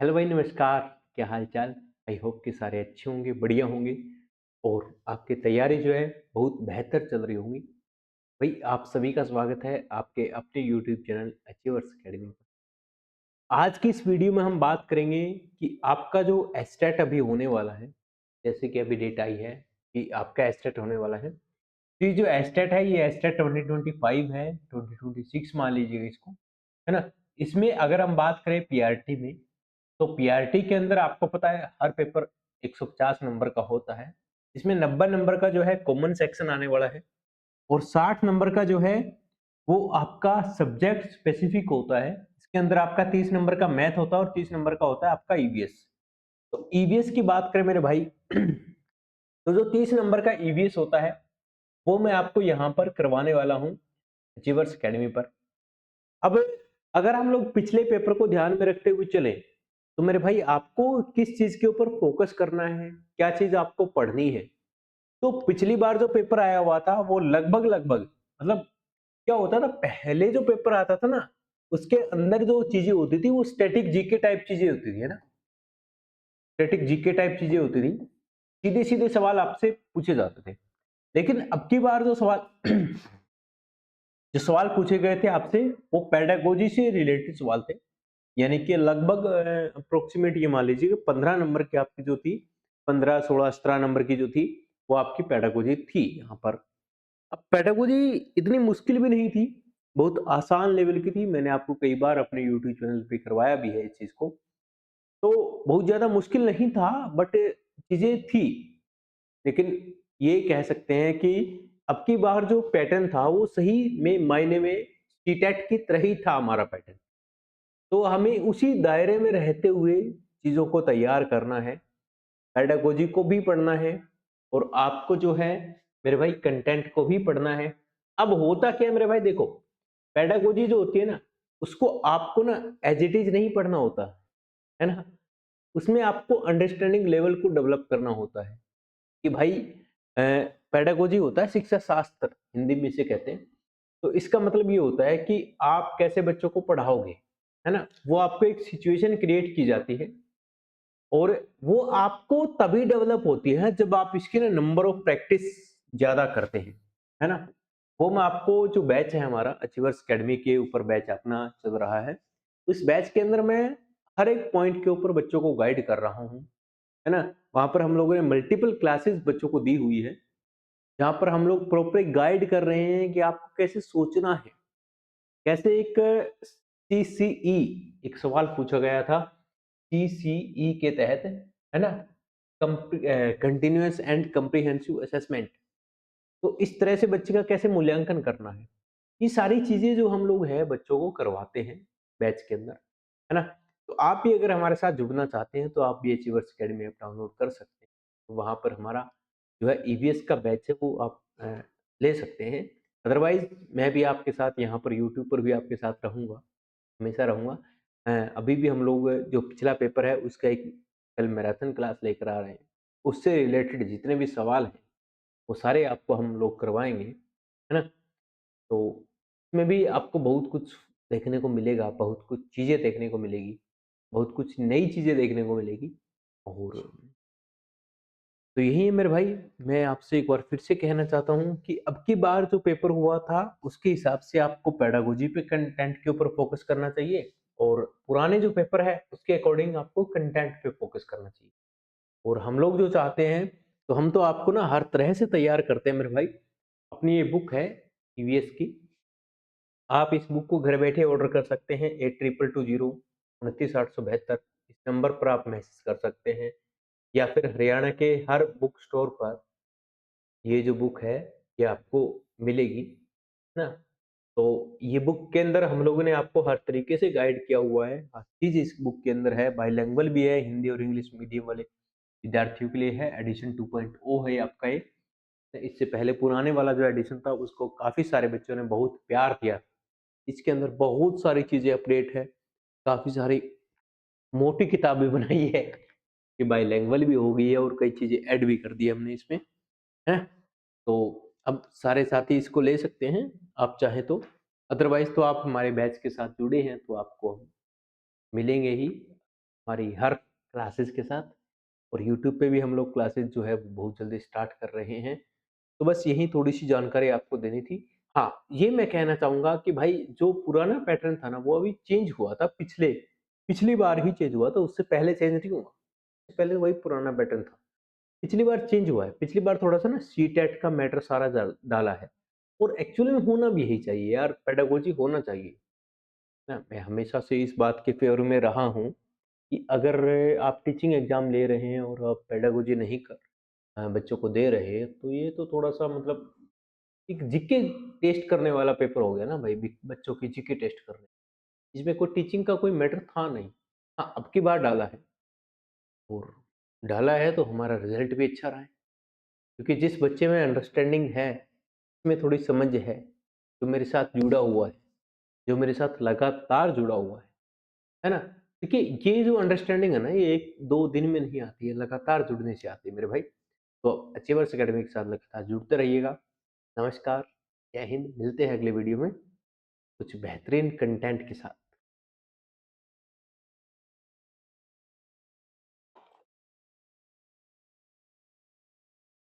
Hello भाई, नमस्कार। क्या हाल चाल? आई होप कि सारे अच्छे होंगे, बढ़िया होंगे और आपकी तैयारी जो है बहुत बेहतर चल रही होंगी। भाई, आप सभी का स्वागत है आपके अपने यूट्यूब चैनल अचीवर्स अकेडमी पर। आज की इस वीडियो में हम बात करेंगे कि आपका जो एस्टेट अभी होने वाला है, जैसे कि अभी डेट आई है कि आपका एस्टेट होने वाला है। तो ये जो एस्टेट है, ये एस्टेट 2025 है, 2026 मान लीजिएगा इसको, है ना? इसमें अगर हम बात करें पीआरटी में, तो पीआरटी के अंदर आपको पता है हर पेपर 150 नंबर का होता है। इसमें 90 नंबर का जो है कॉमन सेक्शन आने वाला है और 60 नंबर का जो है वो आपका सब्जेक्ट स्पेसिफिक होता है। इसके अंदर आपका 30 नंबर का मैथ होता है और 30 नंबर का होता है आपका ईवीएस। तो ईवीएस की बात करें मेरे भाई, तो जो 30 नंबर का ईवीएस होता है वो मैं आपको यहाँ पर करवाने वाला हूँ अचीवर्स अकेडमी पर। अब अगर हम लोग पिछले पेपर को ध्यान में रखते हुए चले, तो मेरे भाई आपको किस चीज के ऊपर फोकस करना है, क्या चीज आपको पढ़नी है। तो पिछली बार जो पेपर आया हुआ था वो लगभग लगभग मतलब क्या होता था, पहले जो पेपर आता था ना उसके अंदर जो चीजें होती थी वो स्टैटिक जीके टाइप चीजें होती थी, है ना? स्टैटिक जीके टाइप चीजें होती थी, सीधे सीधे सवाल आपसे पूछे जाते थे। लेकिन अब की बार जो सवाल जो सवाल पूछे गए थे आपसे वो पेडागोजी से रिलेटेड सवाल थे। यानी कि लगभग अप्रोक्सीमेट ये मान लीजिए कि 15 नंबर की आपकी जो थी, 15 16 17 नंबर की जो थी वो आपकी पेडागोजी थी यहाँ पर। अब पेडागोजी इतनी मुश्किल भी नहीं थी, बहुत आसान लेवल की थी। मैंने आपको कई बार अपने यूट्यूब चैनल पे करवाया भी है इस चीज को। तो बहुत ज्यादा मुश्किल नहीं था, बट चीजें थी। लेकिन ये कह सकते हैं कि अब की बार जो पैटर्न था वो सही में मायने में सीटेट की तरह ही था हमारा पैटर्न। तो हमें उसी दायरे में रहते हुए चीज़ों को तैयार करना है, पेडागोजी को भी पढ़ना है और आपको जो है मेरे भाई कंटेंट को भी पढ़ना है। अब होता क्या है मेरे भाई, देखो, पेडागोजी जो होती है ना, उसको आपको ना एज इट इज नहीं पढ़ना होता, है ना? उसमें आपको अंडरस्टैंडिंग लेवल को डेवलप करना होता है कि भाई पेडागोजी होता है शिक्षा शास्त्र, हिंदी में इसे कहते हैं। तो इसका मतलब ये होता है कि आप कैसे बच्चों को पढ़ाओगे, है ना? वो आपको एक सिचुएशन क्रिएट की जाती है और वो आपको तभी डेवलप होती है जब आप इसकी ना नंबर ऑफ प्रैक्टिस ज्यादा करते हैं, है ना? वो मैं आपको जो बैच है हमारा अचीवर्स एकेडमी के ऊपर बैच अपना चल रहा है, उस बैच के अंदर मैं हर एक पॉइंट के ऊपर बच्चों को गाइड कर रहा हूँ, है ना? वहां पर हम लोगों ने मल्टीपल क्लासेस बच्चों को दी हुई है, जहाँ पर हम लोग प्रॉपर गाइड कर रहे हैं कि आपको कैसे सोचना है, कैसे एक सीसीई, एक सवाल पूछा गया था सीसीई के तहत, है ना? Continuous and comprehensive assessment. तो इस तरह से बच्चे का कैसे मूल्यांकन करना है, ये सारी चीजें जो हम लोग है बच्चों को करवाते हैं बैच के अंदर, है ना? तो आप भी अगर हमारे साथ जुड़ना चाहते हैं तो आप भी अचीवर्स अकेडमी ऐप डाउनलोड कर सकते हैं। तो वहां पर हमारा जो है ईवीएस का बैच है वो आप ले सकते हैं। अदरवाइज मैं भी आपके साथ यहाँ पर यूट्यूब पर भी आपके साथ रहूंगा, हमेशा रहूंगा। अभी भी हम लोग जो पिछला पेपर है उसका एक कल मैराथन क्लास लेकर आ रहे हैं, उससे रिलेटेड जितने भी सवाल हैं वो सारे आपको हम लोग करवाएँगे, है ना? तो इसमें भी आपको बहुत कुछ देखने को मिलेगा, बहुत कुछ चीज़ें देखने को मिलेगी, बहुत कुछ नई चीज़ें देखने को मिलेगी। और तो यही है मेरे भाई, मैं आपसे एक बार फिर से कहना चाहता हूँ कि अब की बार जो पेपर हुआ था, उसके हिसाब से आपको पेडागोजी पे कंटेंट के ऊपर फ़ोकस करना चाहिए और पुराने जो पेपर है, उसके अकॉर्डिंग आपको कंटेंट पे फ़ोकस करना चाहिए। और हम लोग जो चाहते हैं, तो हम तो आपको ना हर तरह से तैयार करते हैं मेरे भाई। अपनी ये बुक है ईवीएस की, आप इस बुक को घर बैठे ऑर्डर कर सकते हैं 8220 29 872। इस नंबर पर आप मैसेज कर सकते हैं या फिर हरियाणा के हर बुक स्टोर पर ये जो बुक है ये आपको मिलेगी, है ना? तो ये बुक के अंदर हम लोगों ने आपको हर तरीके से गाइड किया हुआ है, हर चीज़ इस बुक के अंदर है, बाइलिंगुअल भी है, हिंदी और इंग्लिश मीडियम वाले विद्यार्थियों के लिए है, एडिशन 2.0 है आपका ये। इससे पहले पुराने वाला जो एडिशन था उसको काफ़ी सारे बच्चों ने बहुत प्यार दिया। इसके अंदर बहुत सारी चीज़ें अपडेट है, काफ़ी सारी मोटी किताबें बनाई है, कि बाइलिंगुअल भी हो गई है और कई चीज़ें ऐड भी कर दी है हमने इसमें, हैं? तो अब सारे साथी इसको ले सकते हैं, आप चाहें तो। अदरवाइज़ तो आप हमारे बैच के साथ जुड़े हैं तो आपको हम मिलेंगे ही। हमारी हर क्लासेस के साथ। और यूट्यूब पे भी हम लोग क्लासेस जो है वो बहुत जल्दी स्टार्ट कर रहे हैं। तो बस यही थोड़ी-सी जानकारी आपको देनी थी। हाँ, ये मैं कहना चाहूँगा कि भाई जो पुराना पैटर्न था ना वो अभी चेंज हुआ था पिछली बार ही चेंज हुआ था, उससे पहले चेंज नहीं हुआ। उससे पहले वही पुराना पैटर्न था। पिछली बार चेंज हुआ है, पिछली बार थोड़ा-सा ना सीटेट का मैटर सारा डाला है। और एक्चुअली में होना भी यही चाहिए यार, पेडागोजी होना चाहिए। ना मैं हमेशा से इस बात के फ़ेवर में रहा हूँ कि अगर आप टीचिंग एग्ज़ाम ले रहे हैं और आप पेडागोजी नहीं बच्चों को दे रहे हैं, तो ये तो थोड़ा-सा मतलब एक जीके टेस्ट करने वाला पेपर हो गया ना भाई, बच्चों की जीके टेस्ट कर रहे हैं। इसमें कोई टीचिंग का कोई मैटर था नहीं। हाँ, अब की बार डाला है और डाला है तो हमारा रिज़ल्ट भी अच्छा रहा है। क्योंकि जिस बच्चे में अंडरस्टैंडिंग है, उसमें थोड़ी समझ है, जो मेरे साथ जुड़ा हुआ है, जो मेरे साथ लगातार जुड़ा हुआ है ना? देखिए, ये जो अंडरस्टैंडिंग है ना, ये 1-2 दिन में नहीं आती है, लगातार जुड़ने से आती है मेरे भाई। तो अचीवर्स अकेडमी के साथ लगातार जुड़ते रहिएगा। नमस्कार, जय हिंद, मिलते हैं अगले वीडियो में कुछ बेहतरीन कंटेंट के साथ।